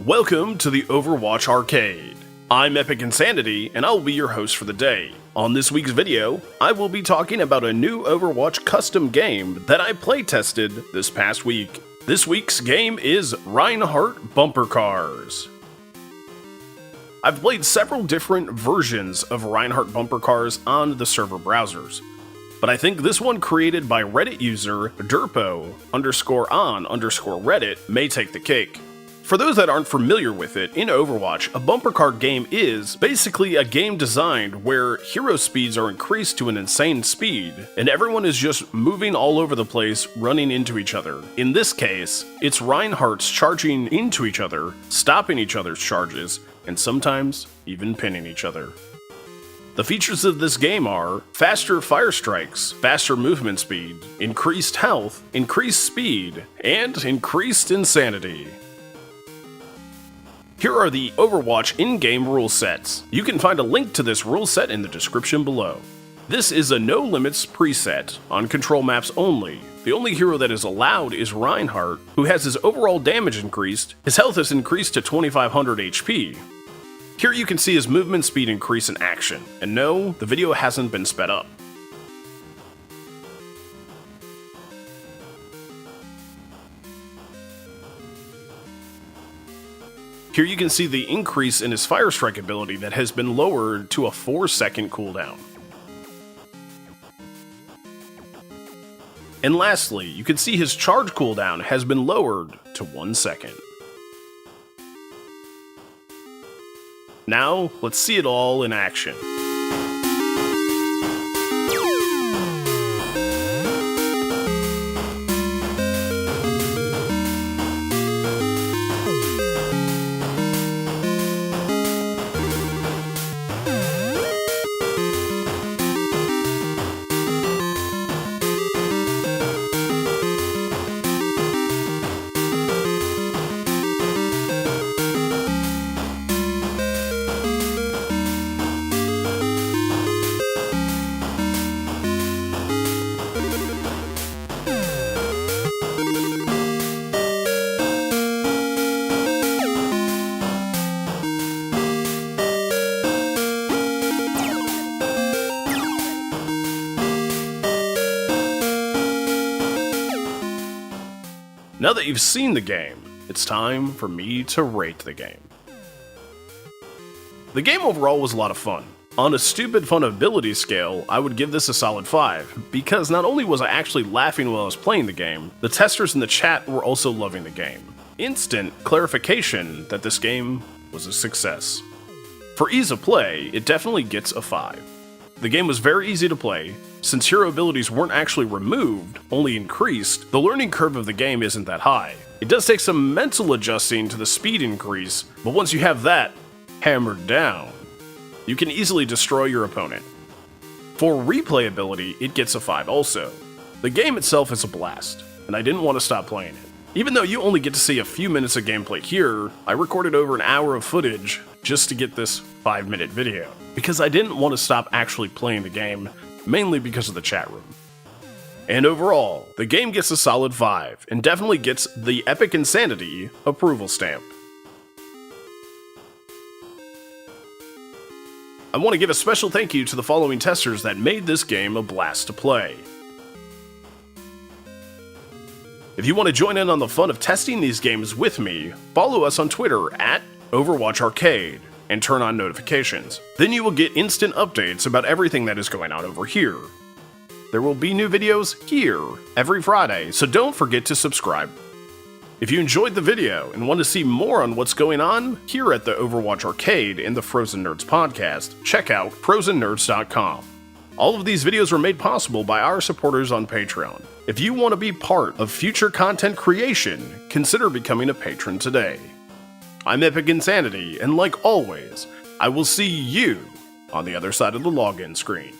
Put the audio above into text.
Welcome to the Overwatch Arcade. I'm Epic Insanity, and I'll be your host for the day. On this week's video, I will be talking about a new Overwatch custom game that I playtested this past week. This week's game is Reinhardt Bumper Cars. I've played several different versions of Reinhardt Bumper Cars on the server browsers, but I think this one created by Reddit user derpo_on_Reddit may take the cake. For those that aren't familiar with it, in Overwatch, a bumper car game is basically a game designed where hero speeds are increased to an insane speed, and everyone is just moving all over the place, running into each other. In this case, it's Reinhardts charging into each other, stopping each other's charges, and sometimes even pinning each other. The features of this game are faster fire strikes, faster movement speed, increased health, increased speed, and increased insanity. Here are the Overwatch in-game rule sets. You can find a link to this rule set in the description below. This is a no limits preset, on control maps only. The only hero that is allowed is Reinhardt, who has his overall damage increased, his health is increased to 2500 HP. Here you can see his movement speed increase in action, and no, the video hasn't been sped up. Here you can see the increase in his fire strike ability that has been lowered to a 4-second cooldown. And lastly, you can see his charge cooldown has been lowered to 1 second. Now, let's see it all in action. Now that you've seen the game, it's time for me to rate the game. The game overall was a lot of fun. On a stupid FUNABILITY scale, I would give this a solid 5, because not only was I actually laughing while I was playing the game, the testers in the chat were also loving the game. Instant clarification that this game was a success. For ease of play, it definitely gets a 5. The game was very easy to play. Since hero abilities weren't actually removed, only increased, the learning curve of the game isn't that high. It does take some mental adjusting to the speed increase, but once you have that hammered down, you can easily destroy your opponent. For replayability, it gets a 5 also. The game itself is a blast, and I didn't want to stop playing it. Even though you only get to see a few minutes of gameplay here, I recorded over an hour of footage just to get this 5-minute video, because I didn't want to stop actually playing the game, mainly because of the chat room. And overall, the game gets a solid 5, and definitely gets the Epic Insanity approval stamp. I want to give a special thank you to the following testers that made this game a blast to play. If you want to join in on the fun of testing these games with me, follow us on Twitter at Overwatch Arcade, and turn on notifications. Then you will get instant updates about everything that is going on over here. There will be new videos here every Friday, so don't forget to subscribe. If you enjoyed the video and want to see more on what's going on here at the Overwatch Arcade and the Frozen Nerdz podcast, check out FrozenNerdz.com. All of these videos were made possible by our supporters on Patreon. If you want to be part of future content creation, consider becoming a patron today. I'm Epic Insanity, and like always, I will see you on the other side of the login screen.